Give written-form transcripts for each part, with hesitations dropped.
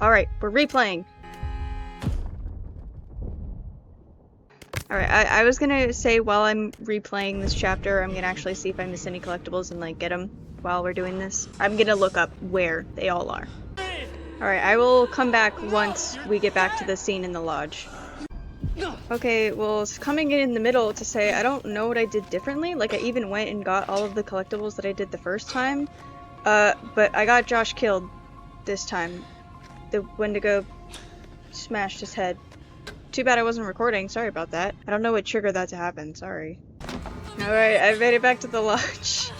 Alright, we're replaying. Alright, I was gonna say while I'm replaying this chapter, I'm gonna actually see if I miss any collectibles and, like, get them while we're doing this. I'm gonna look up where they all are. Alright, I will come back once we get back to the scene in the lodge. Okay, well, it's coming in the middle to say I don't know what I did differently. Like, I even went and got all of the collectibles that I did the first time. But I got Josh killed this time. The Wendigo smashed his head. Too bad I wasn't recording, sorry about that. I don't know what triggered that to happen, sorry. Alright, I made it back to the lodge.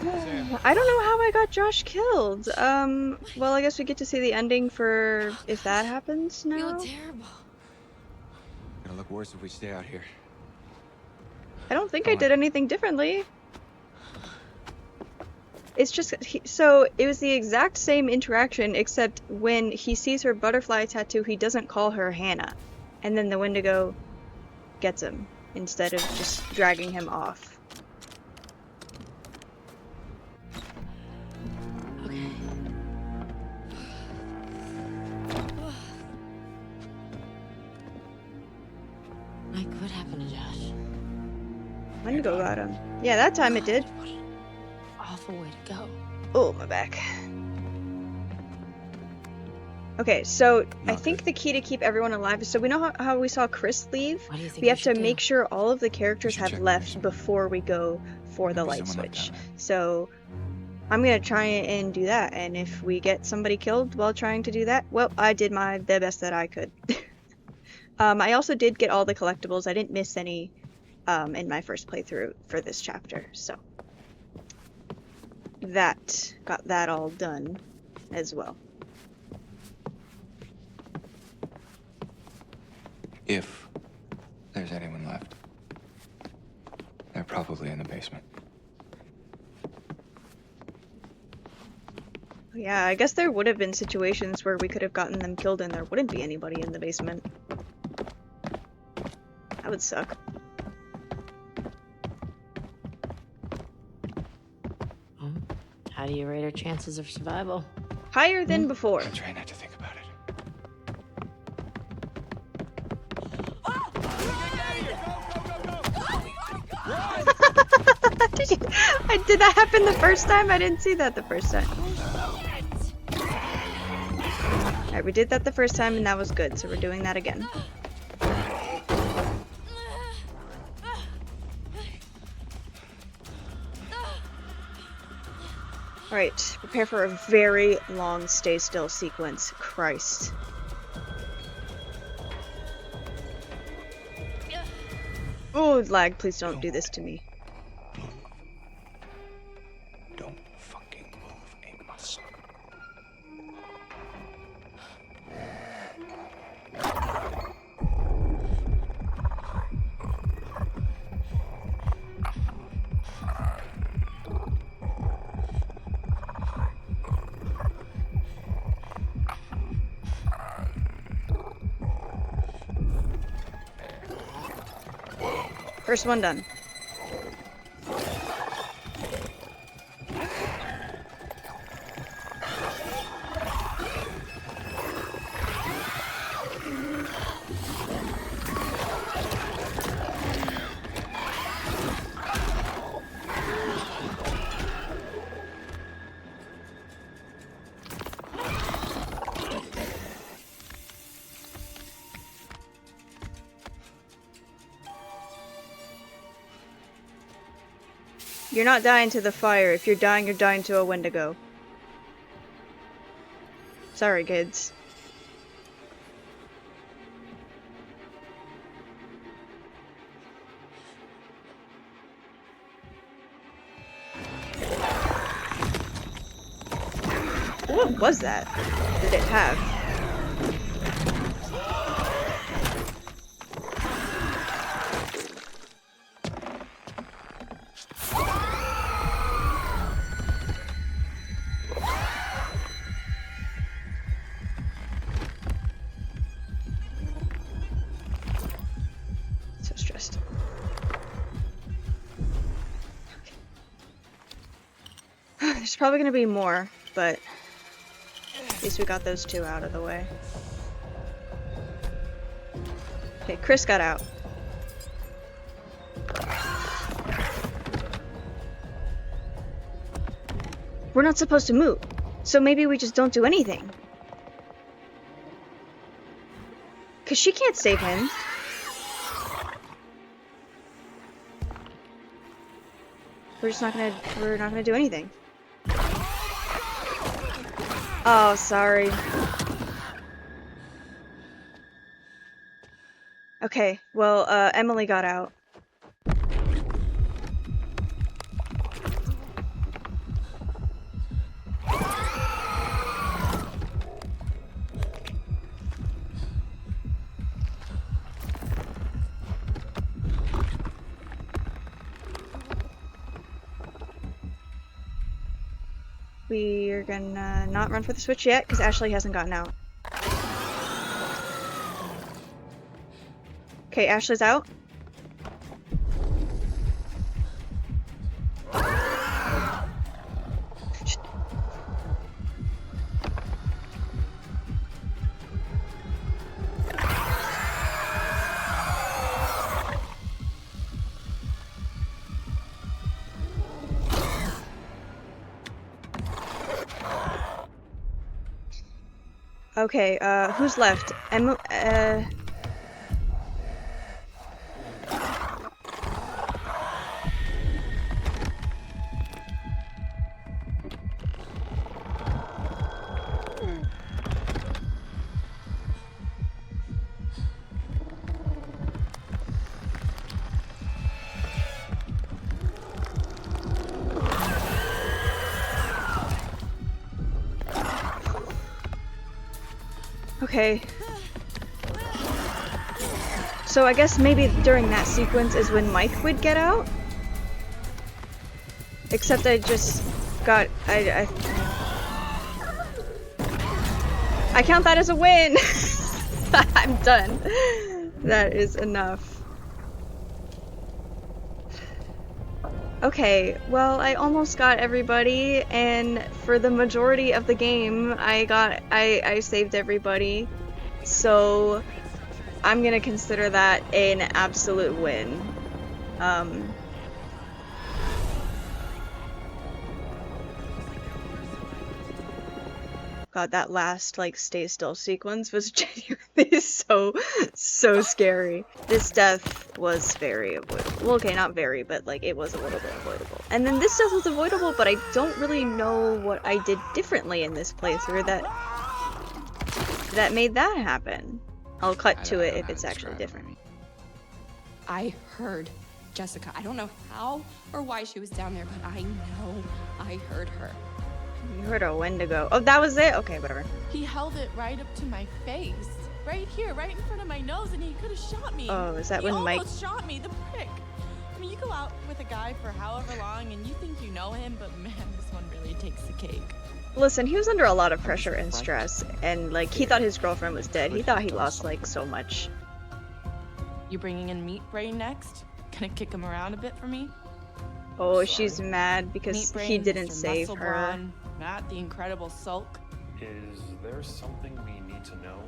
I don't know how I got Josh killed. Well, I guess we get to see the ending for if that happens now. You look terrible. It'll look worse if we stay out here. I don't think I did anything differently. It's just, so it was the exact same interaction, except when he sees her butterfly tattoo, he doesn't call her Hannah. And then the Wendigo gets him, instead of just dragging him off. Okay. Mike, what happened to Josh? Wendigo got him. Yeah, that time it did. What an awful way to go. Oh, my back. Okay, so I think the key to keep everyone alive is, so we know how we saw Chris leave. What do you think We have to should make do? sure all of the characters should have check the left mission. before we go for the Maybe light someone left switch. down there. So I'm gonna try and do that, and if we get somebody killed while trying to do that, well, I did the best that I could. I also did get all the collectibles. I didn't miss any in my first playthrough for this chapter, so that got that all done as well. If there's anyone left, they're probably in the basement. Yeah, I guess there would have been situations where we could have gotten them killed and there wouldn't be anybody in the basement. That would suck. How do you rate our chances of survival? Higher than before. I'm trying not to think about it. Did that happen the first time? I didn't see that the first time. Alright, we did that the first time and that was good, so we're doing that again. Alright, prepare for a very long stay still sequence. Christ. Oh, lag, please don't do this to me. Don't fucking move a muscle. First one done. You're not dying to the fire. If you're dying to a Wendigo. Sorry, kids. What was that? Did it have? So stressed. There's probably gonna be more, but At least we got those two out of the way. Okay, Chris got out. We're not supposed to move, so maybe we just don't do anything. Cause she can't save him. We're not gonna do anything. Oh, sorry. Okay, well, Emily got out. We're gonna not run for the switch yet, because Ashley hasn't gotten out. Okay, Ashley's out. Okay, who's left? Okay. So I guess maybe during that sequence is when Mike would get out? Except I just got... I count that as a win! I'm done. That is enough. Okay, well, I almost got everybody, and for the majority of the game, I saved everybody. So, I'm gonna consider that an absolute win. God, that last, like, stay still sequence was genuinely so scary. This death was very avoidable. Well, okay, not very, but, like, it was a little bit avoidable. And then this death was avoidable, but I don't really know what I did differently in this playthrough that made that happen. I'll cut to it if it's actually different. I heard Jessica. I don't know how or why she was down there, but I know I heard her. You heard a Wendigo. Oh, that was it? Okay, whatever. He held it right up to my face. Right here, right in front of my nose, and he could have shot me. Oh, is that when Mike... He almost shot me, the prick. I mean, you go out with a guy for however long, and you think you know him, but man, this one really takes the cake. Listen, he was under a lot of pressure and stress, and, like, he thought his girlfriend was dead. He thought he lost, like, so much. You bringing in Meat Brain next? Gonna kick him around a bit for me? Oh, sorry. She's mad because he didn't save her. Brawn, Matt, the Incredible Sulk. Is there something we need to know?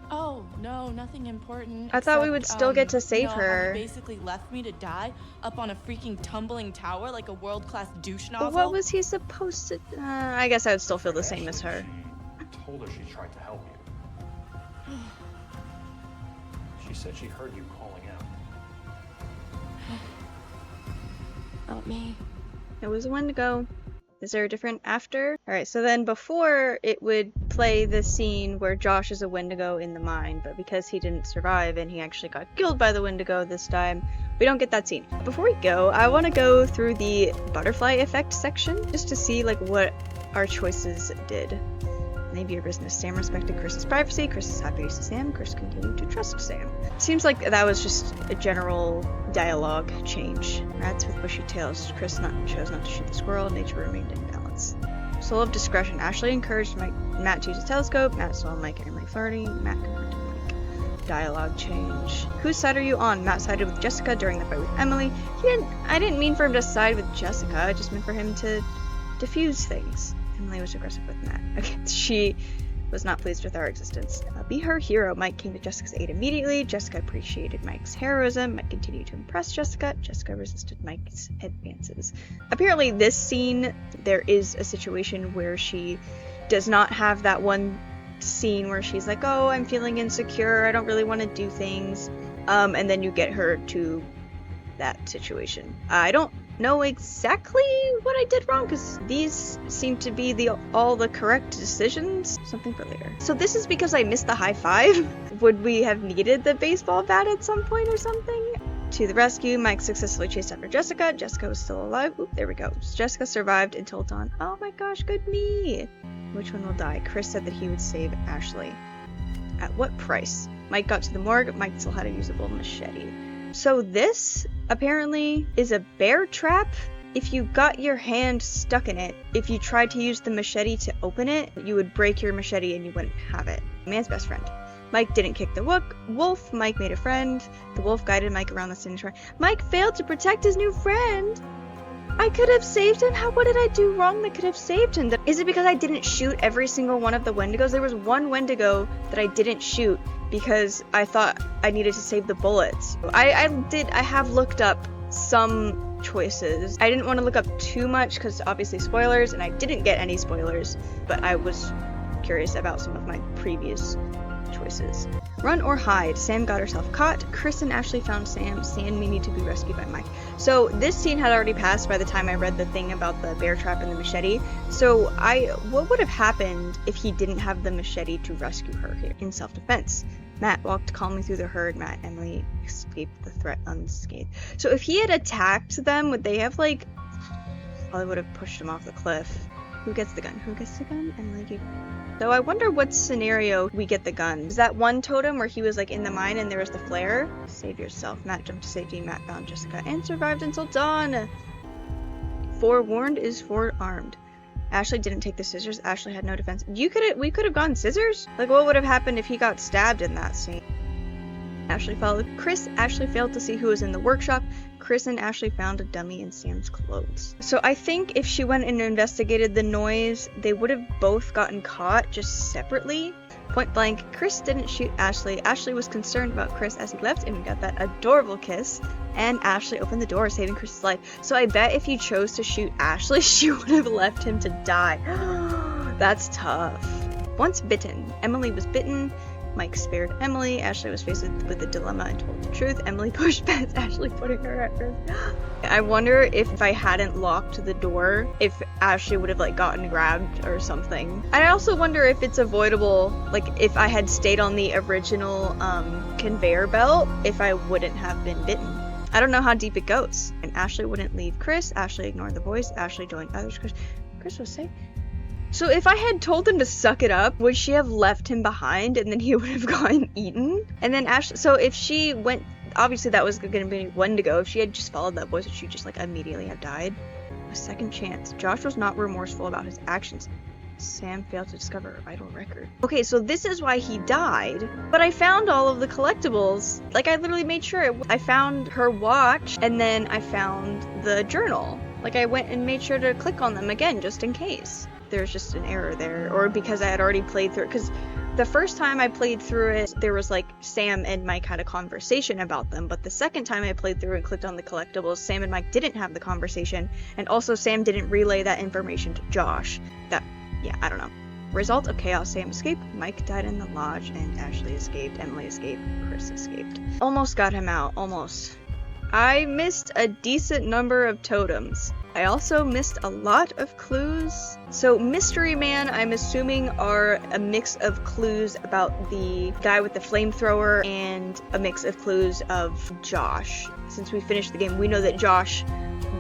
Oh, no, nothing important. I thought we would still get to save her. He basically left me to die up on a freaking tumbling tower like a world-class douche novel. But what was he supposed to... I guess I would still feel the same as her. She told her she tried to help you. She said she heard you calling out. Not me. It was a Wendigo. Is there a different after? Alright, so then before it would play the scene where Josh is a Wendigo in the mine, but because he didn't survive and he actually got killed by the Wendigo this time, we don't get that scene. Before we go, I want to go through the butterfly effect section just to see like what our choices did. Maybe your business. Sam respected Chris's privacy. Chris is happy to see Sam. Chris continued to trust Sam. Seems like that was just a general dialogue change. Rats with bushy tails. Chris chose not to shoot the squirrel. Nature remained in balance. Soul of discretion. Ashley encouraged Matt to use a telescope. Matt saw Mike and Emily flirting. Matt confronted Mike. Dialogue change. Whose side are you on? Matt sided with Jessica during the fight with Emily. I didn't mean for him to side with Jessica. I just meant for him to diffuse things. Emily was aggressive with Matt. Okay, was not pleased with our existence. Be her hero. Mike came to Jessica's aid immediately. Jessica appreciated Mike's heroism. Mike continued to impress Jessica. Jessica resisted Mike's advances. Apparently this scene, there is a situation where she does not have that one scene where she's like, oh, I'm feeling insecure, I don't really want to do things, and then you get her to that situation. I don't know exactly what I did wrong, because these seem to be all the correct decisions. Something for later. So this is because I missed the high five. Would we have needed the baseball bat at some point or something? To the rescue, Mike successfully chased after Jessica. Jessica was still alive. Oop, there we go. Jessica survived until dawn. Oh my gosh, good me. Which one will die? Chris said that he would save Ashley. At what price? Mike got to the morgue. Mike still had a usable machete. So this, apparently, is a bear trap. If you got your hand stuck in it, if you tried to use the machete to open it, you would break your machete and you wouldn't have it. Man's best friend. Mike didn't kick the wolf. Mike made a friend. The wolf guided Mike around the scene. Mike failed to protect his new friend. I could have saved him. What did I do wrong that could have saved him? Is it because I didn't shoot every single one of the Wendigos? There was one Wendigo that I didn't shoot because I thought I needed to save the bullets. I have looked up some choices. I didn't want to look up too much because obviously spoilers, and I didn't get any spoilers, but I was curious about some of my previous choices. Run or hide. Sam got herself caught. Chris and Ashley found Sam. Sam needed to be rescued by Mike. So this scene had already passed by the time I read the thing about the bear trap and the machete. So what would have happened if he didn't have the machete to rescue her here? In self-defense. Matt walked calmly through the herd. Matt and Emily escaped the threat unscathed. So if he had attacked them, would they have probably would have pushed him off the cliff. Who gets the gun? Who gets the gun? Emily. So I wonder what scenario we get the gun. Is that one totem where he was in the mine and there was the flare? Save yourself. Matt jumped to safety. Matt found Jessica and survived until dawn. Forewarned is forearmed. Ashley didn't take the scissors. Ashley had no defense. We could have gone scissors? What would have happened if he got stabbed in that scene? Ashley followed Chris. Ashley failed to see who was in the workshop. Chris and Ashley found a dummy in Sam's clothes. So I think if she went and investigated the noise, they would have both gotten caught, just separately. Point blank, Chris didn't shoot Ashley. Ashley was concerned about Chris as he left, and we got that adorable kiss. And Ashley opened the door, saving Chris's life. So I bet if you chose to shoot Ashley, she would have left him to die. That's tough. Once bitten. Emily was bitten. Mike spared Emily. Ashley was faced with a dilemma and told the truth. Emily pushed past Ashley, putting her at risk. I wonder if I hadn't locked the door, if Ashley would have gotten grabbed or something. And I also wonder if it's avoidable, if I had stayed on the original conveyor belt, if I wouldn't have been bitten. I don't know how deep it goes. And Ashley wouldn't leave Chris. Ashley ignored the voice. Ashley joined others. Chris was safe. So if I had told him to suck it up, would she have left him behind and then he would have gotten eaten? And then Ashley, so if she went, obviously that was going to be Wendigo. If she had just followed that voice, would she just immediately have died? A second chance. Josh was not remorseful about his actions. Sam failed to discover a vital record. Okay, so this is why he died. But I found all of the collectibles. I literally made sure. I found her watch, and then I found the journal. I went and made sure to click on them again, just in case. There's just an error there, or because I had already played through it, because the first time I played through it, there was Sam and Mike had a conversation about them, but the second time I played through and clicked on the collectibles, Sam and Mike didn't have the conversation, and also Sam didn't relay that information to Josh. I don't know. Result of chaos, Sam escaped, Mike died in the lodge, and Ashley escaped, Emily escaped, Chris escaped. Almost got him out, almost. I missed a decent number of totems. I also missed a lot of clues. So Mystery Man, I'm assuming, are a mix of clues about the guy with the flamethrower and a mix of clues of Josh. Since we finished the game, we know that Josh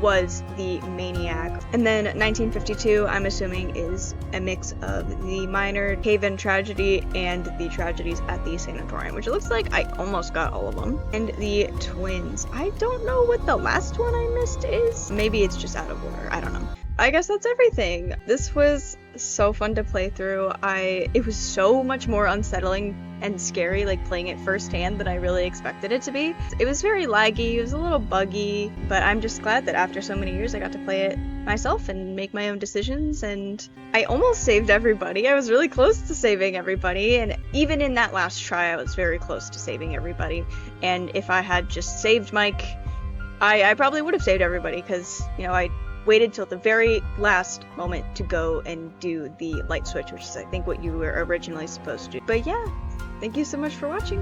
was the maniac. And then 1952, I'm assuming, is a mix of the minor cave-in tragedy and the tragedies at the sanatorium, which it looks like I almost got all of them. And the twins. I don't know what the last one I missed is. Maybe it's just out of order. I don't know. I guess that's everything. This was so fun to play through. It was so much more unsettling and scary, like playing it firsthand, than I really expected it to be. It was very laggy, it was a little buggy, but I'm just glad that after so many years I got to play it myself and make my own decisions, and I almost saved everybody. I was really close to saving everybody, and even in that last try I was very close to saving everybody. And if I had just saved Mike, I probably would have saved everybody, because, you know, I waited till the very last moment to go and do the light switch, which is I think what you were originally supposed to do. But yeah, thank you so much for watching.